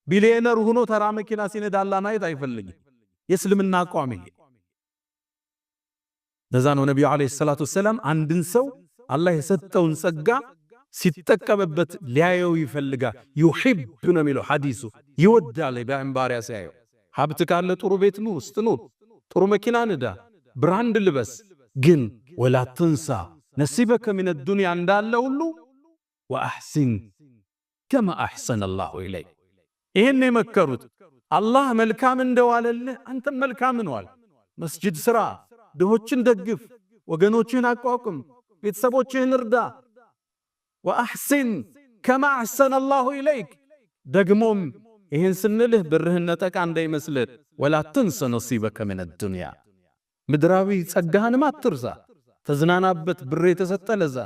ቢሊየነር ሆኖ ተራ መኪና ሲነዳ አላህን ማየት አይፈልግም። የእስልምና አቋም ይሄ። ለዛ ነው ነብዩ አለይሂ ሰላቱ ወሰለም አንድን ሰው አላህ የሰጠውን ጸጋ ሲጠቀምበት ሊያየው ይፈልጋል። ይሁብ ነው የሚለው ሐዲሱ። ይወዳል በእንባሪያ ሲያየው። ሀብት ካለ ጥሩ ቤት ነው ውስጥ ነው፣ ጥሩ መኪና ንዳ፣ ብራንድ ልበስ፣ ግን ወላ ተንሳ ነሲበከ ሚነ ዱንያ እንዳለ ሁሉ ወአሕሲን ከማ አሕሰነ አላሁ ኢለይክ። ይሄን የመከሩት አላህ መልካም እንደዋለልህ አንተም መልካም ነዋል። መስጂድ ስራ፣ ድሆችን ደግፍ፣ ወገኖችን አቋቁም፣ ቤተሰቦችህን እርዳ። ወአሕሲን ከማ አሕሰነ አላሁ ኢለይክ። ደግሞም ይህን ስንልህ ብርህን ነጠቃ እንዳይመስልህ። ወላ ተንሰ ነሲበከ ሚነ ዱንያ፣ ምድራዊ ጸጋህንም አትርሳ። ተዝናናበት፣ ብር የተሰጠ ለዛ።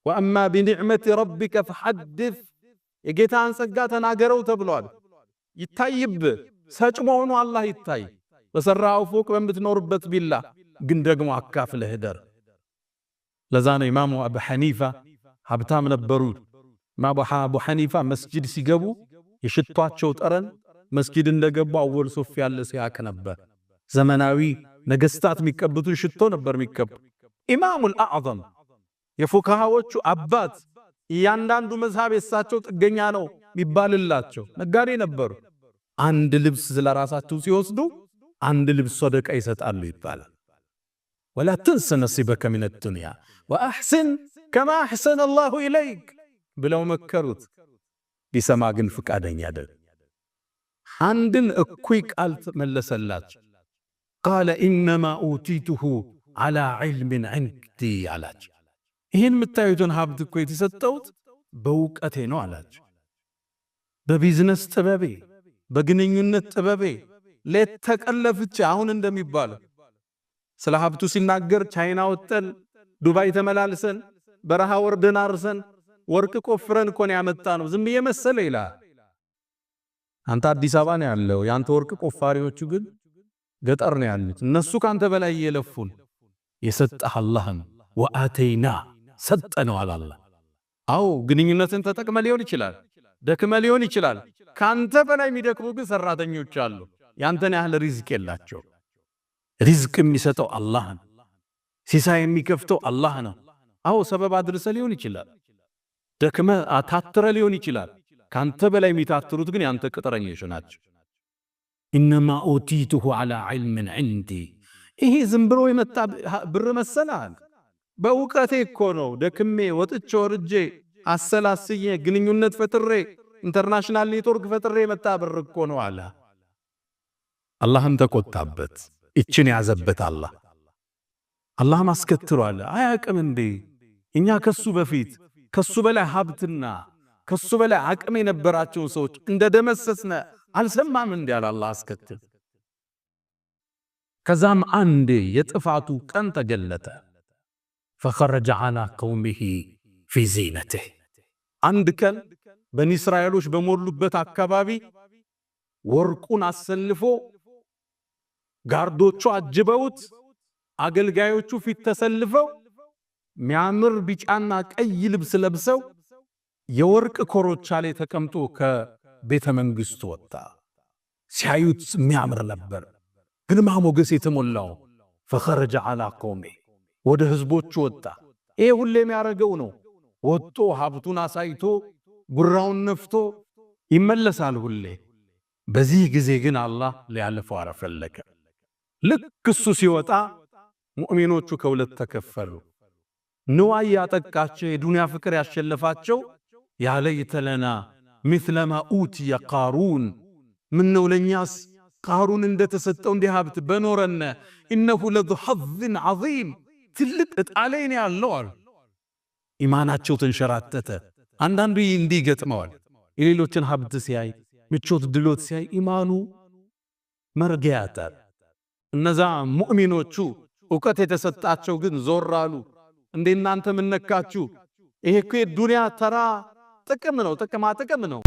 ወአማ ቢኒዕመቲ ረቢከ ፈሐድስ፣ የጌታን ጸጋ ተናገረው ተብሏል። ይታይብህ፣ ሰጭ መሆኑ አላህ ይታይ። በሰራው ፎቅ በምትኖርበት ቢላ ግን ደግሞ አካፍለህ ደር። ለዛ ነው ኢማሙ አቡ ሐኒፋ ሀብታም ነበሩ። ኢማሙ አቡ ሐኒፋ መስጂድ ሲገቡ የሽቷቸው ጠረን መስጂድ እንደገቡ አወል ሶፍ ያለ ሲያክ ነበር። ዘመናዊ ነገስታት የሚቀብቱ ሽቶ ነበር የሚቀቡ። ኢማሙል አዕዘም የፉካሃዎቹ አባት እያንዳንዱ መዝሃብ የሳቸው ጥገኛ ነው የሚባልላቸው ነጋዴ ነበሩ። አንድ ልብስ ስለራሳቸው ሲወስዱ አንድ ልብስ ሰደቃ ይሰጣሉ ይባላል። ወላ ተንሰ ነሲበከ ሚነ ዱንያ ወአሕሲን ከማ አሕሰነ አላሁ ኢለይክ ብለው መከሩት። ቢሰማ ግን ፍቃደኛ አይደለም። አንድን እኩይ ቃል መለሰላቸው። ቃለ ኢነማ ኡቲቱሁ ዐላ ዒልሚን ዒንዲ አላቸው። ይህን የምታዩትን ሀብት እኮ የተሰጠሁት በእውቀቴ ነው አላቸው። በቢዝነስ ጥበቤ፣ በግንኙነት ጥበቤ ሌት ተቀለፍቼ። አሁን እንደሚባለው ስለ ሀብቱ ሲናገር ቻይና ወጠን፣ ዱባይ ተመላልሰን፣ በረሃ ወርደን አርሰን፣ ወርቅ ቆፍረን እኮ ነው ያመጣ ነው ዝም የመሰለ ይላል። አንተ አዲስ አበባ ነው ያለው፣ ያንተ ወርቅ ቆፋሪዎቹ ግን ገጠር ነው ያሉት። እነሱ ካንተ በላይ የለፉን። የሰጠህ አላህን ወአተይና ሰጠነው አላህ። አው ግንኙነትን ተጠቅመ ሊሆን ይችላል፣ ደክመ ሊሆን ይችላል። ካንተ በላይ የሚደክሙ ግን ሰራተኞች አሉ። ያንተን ያህል ሪዝቅ የላቸው። ሪዝቅ የሚሰጠው አላህ ነው። ሲሳይ የሚከፍተው አላህ ነው። አው ሰበብ አድርሰ ሊሆን ይችላል፣ ደክመ አታትረ ሊሆን ይችላል። ካንተ በላይ የሚታትሩት ግን ያንተ ቅጥረኞች ናቸው። ኢነማ ኡቲቱሁ ዐላ ዒልሚን ዒንዲ። ይሄ ዝም ብሎ የመጣ ብር መሰላል። በእውቀቴ እኮ ነው ደክሜ ወጥቼ ወርጄ አሰላስዬ ግንኙነት ፈጥሬ ኢንተርናሽናል ኔትወርክ ፈጥሬ የመጣ ብር እኮ ነው አለ። አላህም ተቆጣበት። እችን ያዘበት አላህም አስከትሏል። አያቅም እንዴ እኛ ከሱ በፊት ከሱ በላይ ሀብትና ከሱ በላይ አቅም የነበራቸው ሰዎች እንደደመሰስነ አልሰማም እንዴ አለ አላህ አስከትል። ከዛም አንዴ የጥፋቱ ቀን ተገለጠ። فخرج على قومه في زينته። አንድ ቀን በኒ እስራኤሎች በሞሉበት አካባቢ ወርቁን አሰልፎ ጋርዶቹ አጅበውት አገልጋዮቹ ፊት ተሰልፈው ሚያምር ቢጫና ቀይ ልብስ ለብሰው የወርቅ ኮሮቻ ላይ ተቀምጦ ከቤተ መንግስቱ ወጣ። ሲያዩት ሚያምር ነበር፣ ግርማ ሞገስ የተሞላው። فخرج على قومه ወደ ህዝቦቹ ወጣ። ይሄ ሁሌ የሚያረገው ነው። ወጥቶ ሀብቱን አሳይቶ ጉራውን ነፍቶ ይመለሳል ሁሌ። በዚህ ጊዜ ግን አላህ ሊያልፈው አረፈለከ። ልክ እሱ ሲወጣ ሙእሚኖቹ ከሁለት ተከፈሉ። ንዋይ ያጠቃቸው የዱንያ ፍቅር ያሸለፋቸው ያለ ይተለና مثلما اوتي قارون ምነው ለኛስ ቃሩን እንደተሰጠው እንዲህ ሀብት በኖረነ انه لذو حظ عظيم ትልቅ እጣለኝ ነው ያለው አሉ። ኢማናቸው ተንሸራተተ። አንዳንዱ እንዲህ ገጥመዋል። የሌሎችን ሀብት ሲያይ ምቾት ድሎት ሲያይ ኢማኑ መርጊያ ያጣል። እነዛ ሙእሚኖቹ ዕውቀት የተሰጣቸው ግን ዞር አሉ። እንዴ እናንተ ምን ነካችሁ? ይሄ እኮ የዱንያ ተራ ጥቅም ነው፣ ጥቅማ ጥቅም ነው።